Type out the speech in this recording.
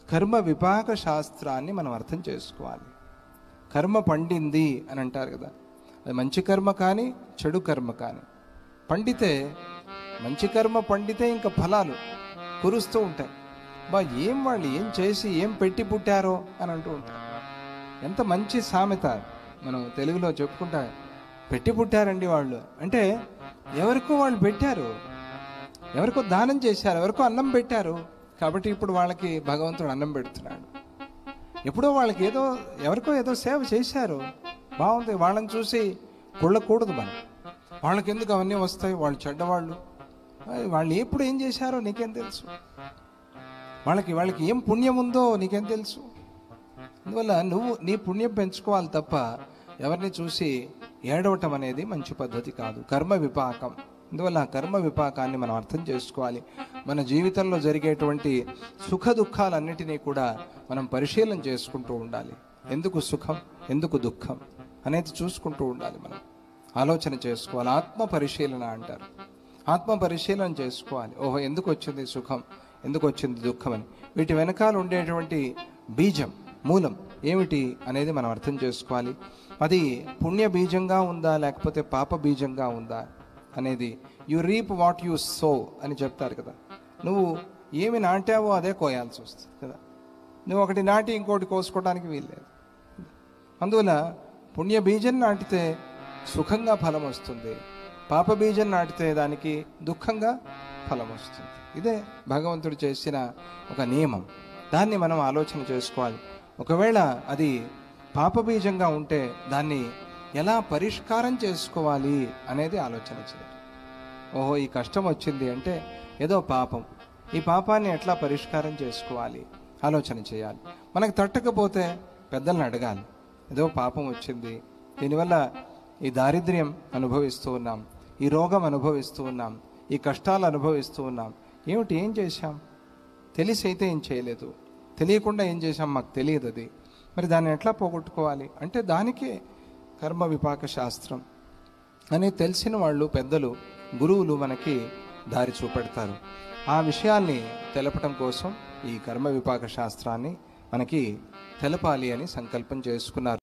కర్మ విపాక శాస్త్రాన్ని మనం అర్థం చేసుకోవాలి. కర్మ పండింది అని అంటారు కదా, అది మంచి కర్మ కానీ చెడు కర్మ కానీ పండితే, మంచి కర్మ పండితే ఇంకా ఫలాలు కురుస్తూ ఉంటాయి. ఏం వాళ్ళు ఏం చేసి ఏం పెట్టి పుట్టారో అని అంటూ ఉంటారు. ఎంత మంచి సామెత మనం తెలుగులో చెప్పుకుంటా, పెట్టి పుట్టారండి వాళ్ళు అంటే ఎవరికో వాళ్ళు పెట్టారు, ఎవరికో దానం చేశారు, ఎవరికో అన్నం పెట్టారు, కాబట్టి ఇప్పుడు వాళ్ళకి భగవంతుడు అన్నం పెడుతున్నాడు. ఎప్పుడో వాళ్ళకి ఎవరికో ఏదో సేవ చేశారు, బాగుంది, వాళ్ళని చూసి కుళ్ళకూడదు మనం. వాళ్ళకి ఎందుకు అవన్నీ వస్తాయి, వాళ్ళు చెడ్డవాళ్ళు, వాళ్ళు ఎప్పుడు ఏం చేశారో నీకేం తెలుసు, వాళ్ళకి ఏం పుణ్యం ఉందో నీకేం తెలుసు. అందువల్ల నువ్వు నీ పుణ్యం పెంచుకోవాలి తప్ప ఎవరిని చూసి ఏడవటం అనేది మంచి పద్ధతి కాదు. కర్మ విపాకం. అందువల్ల ఆ కర్మ విపాకాన్ని మనం అర్థం చేసుకోవాలి. మన జీవితంలో జరిగేటువంటి సుఖ దుఃఖాలన్నిటినీ కూడా మనం పరిశీలన చేసుకుంటూ ఉండాలి. ఎందుకు సుఖం, ఎందుకు దుఃఖం అనేది చూసుకుంటూ ఉండాలి. మనం ఆలోచన చేసుకోవాలి. ఆత్మ పరిశీలన అంటారు. ఆత్మ పరిశీలన చేసుకోవాలి. ఓహో, ఎందుకు వచ్చింది సుఖం, ఎందుకు వచ్చింది దుఃఖం అని. వీటి వెనకాల ఉండేటువంటి బీజం, మూలం ఏమిటి అనేది మనం అర్థం చేసుకోవాలి. అది పుణ్య బీజంగా ఉందా లేకపోతే పాప బీజంగా ఉందా అనేది. You reap what you so అని చెప్తారు కదా. నువ్వు ఏమి నాటావో అదే కోయాల్సి వస్తుంది కదా. నువ్వు ఒకటి నాటి ఇంకోటి కోసుకోవడానికి వీల్లేదు. అందువల్ల పుణ్య బీజం నాటితే సుఖంగా ఫలం వస్తుంది, పాప బీజం నాటితే దానికి దుఃఖంగా ఫలం వస్తుంది. ఇదే భగవంతుడు చేసిన ఒక నియమం. దాన్ని మనం ఆలోచన చేసుకోవాలి. ఒకవేళ అది పాపబీజంగా ఉంటే దాన్ని ఎలా పరిష్కారం చేసుకోవాలి అనేది ఆలోచన చేయాలి. ఓహో, ఈ కష్టం వచ్చింది అంటే ఏదో పాపం, ఈ పాపాన్ని ఎట్లా పరిష్కారం చేసుకోవాలి ఆలోచన చేయాలి. మనకు తట్టకపోతే పెద్దలను అడగాలి. ఏదో పాపం వచ్చింది, దీనివల్ల ఈ దారిద్ర్యం అనుభవిస్తూ ఉన్నాం, ఈ రోగం అనుభవిస్తూ ఉన్నాం, ఈ కష్టాలు అనుభవిస్తూ ఉన్నాం, ఏమిటి, ఏం చేశాం, తెలిసి అయితే ఏం చేయలేదు, తెలియకుండా ఏం చేశాం మాకు తెలియదు, అది మరి దాన్ని ఎట్లా పోగొట్టుకోవాలి అంటే దానికే కర్మ విపాక శాస్త్రం అని తెలిసిన వాళ్ళు, పెద్దలు, గురువులు మనకి దారి చూపెడతారు. ఆ విషయాల్ని తెలపటం కోసం ఈ కర్మ విపాక శాస్త్రాన్ని మనకి తెలపాలి అని సంకల్పం చేసుకున్నారు.